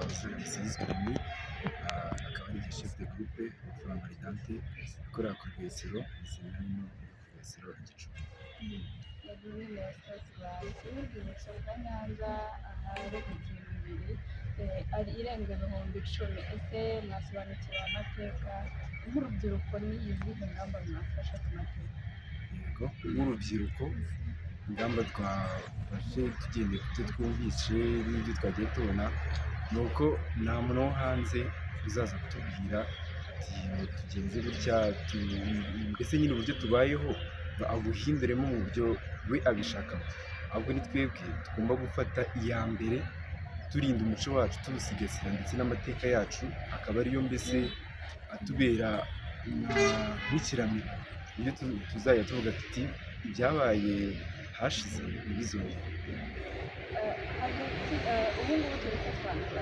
Musizwe Remy, akaba ari chef de groupe Flambo Ardente ikorera ku Rwesero Seminari no ku Rwesero Gicumbi. Muri Restaurant urwibutso rwa Nyanza ahari imikino ibiri ari irenga ibihumbi 10. Ese mwasobanukiwe amateka nk'urubyiruko ni izihe ngamba mwafashe ku mateka? Yego, nk'urubyiruko ingamba twafashe tugendeye ku byo twumvise n'ibyo twagiye tubona ni uko nta muntu wo hanze uzaza kutubwira tugenze gutya mbese nyine uburyo tubayeho abuhinduremo mu buryo we abishakamo, ahubwo ni twebwe tugomba gufata iya mbere turinda umuco wacu tuwusigasira ndetse n'amateka yacu akaba ariyo mbese atubera nk'ikiramiro iyo tuzajya tuvuga tuti ibyabaye hashize ntibizongere. Ubu ngubu turi gusobanura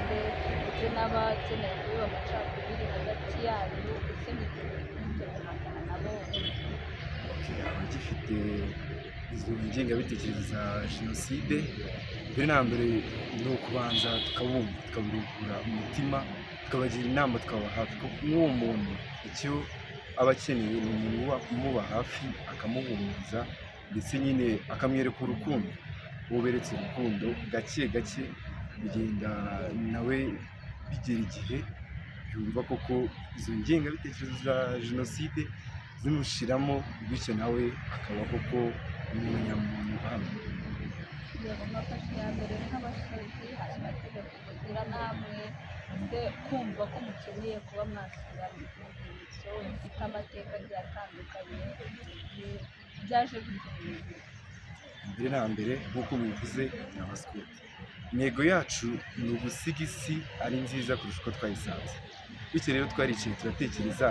ndetse n'abakeneye kubiba amacakubiri hagati yanyu, ese ntibyo guhangana nabo? Abagifite izo ngengabitekerezo za jenoside mbere na mbere ni ukubanza tukabumva tukaburuhura umutima tukabagira inama tukaba hafi kuko nk'uwo muntu icyo aba akeneye ni umuntu umuba hafi akamuhumuriza ndetse nyine akamwereka urukundo. Uwo beretse urukundo gake gake bigenda nawe bigera igihe yumva koko izo ngengabitekerezo za jenoside zimushiramo bityo nawe akaba koko umunyamuntu uhamye. Yego, mwafashe iya mbere nk'abakozi, hari amategeko mugira namwe ese kumva ko mukeneye kuba mwasubira mu rwibutso rufite amateka agiye atandukanye byaje bitewe? Mbere na mbere nk'uko mubivuze ni abaskuti, intego yacu ni ugusiga isi ari nziza kurusha uko twayisanze. Bityo rero twaricaye turatekereza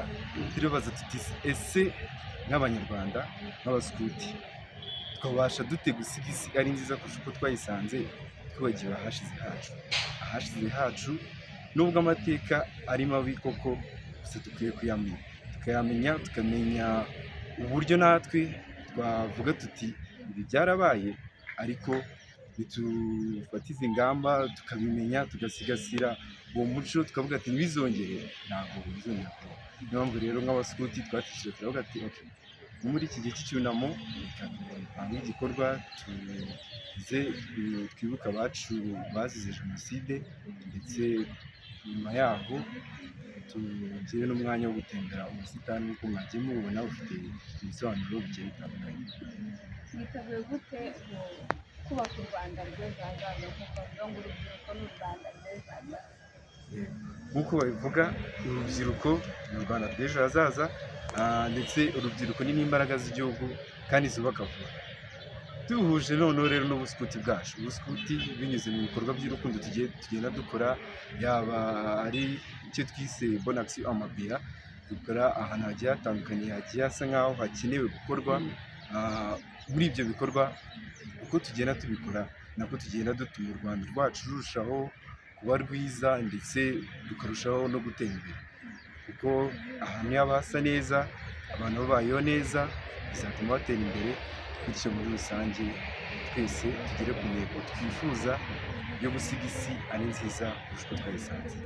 turibaza tuti ese nk'abanyarwanda nk'abaskuti twabasha dute gusiga isi ari nziza kurusha uko twayisanze twibagiwe ahashize hacu nubwo amateka ari mabi koko gusa dukwiye tukayamenya tukamenya uburyo natwe twavuga tuti ibi byarabaye ariko nitufatize ingamba tukabimenya tugasigasira uwo muco tukavuga ati ntibizongere, ntabwo bizongera kuba. Niyo mpamvu rero nk'abaskuti twatekereje turavuga ati muri iki gihe cy'icyunamo reka dupange igikorwa twibuka abacu bazize jenoside ndetse nyuma yaho tugire n'umwanya wo gutembera ubusitani nk'uko mwagiye mububona bufite ibisobanuro bigiye bitandukanye. Mwiteguye gute kubaka u Rwanda rw'ejo hazaza kuko bavuga ngo urubyiruko ni u Rwanda rw'ejo hazaza? Nk'uko babivuga urubyiruko ni u Rwanda rw'ejo hazaza ndetse urubyiruko ni n'imbaraga z'igihugu kandi zubaka vuba. Duhuje noneho rero n'ubuskuti bwacu, ubuskuti binyuze mu bikorwa by'urukundo tugenda dukora, yaba ari icyo twise bonne action amabia dukora ahantu hagiye hatandukanye hagiye hasa nk'aho hakenewe gukorwa. Muri ibyo bikorwa uko tugenda tubikora nako tugenda dutuma u Rwanda rwacu rurushaho kuba rwiza ndetse rukarushaho no gutera imbere kuko ahantu yaba hasa neza abantu babayeho neza bizatuma batera imbere, bityo muri rusange twese tugere ku ntego twifuza yo gusiga isi ari nziza kurusha uko twayisanze.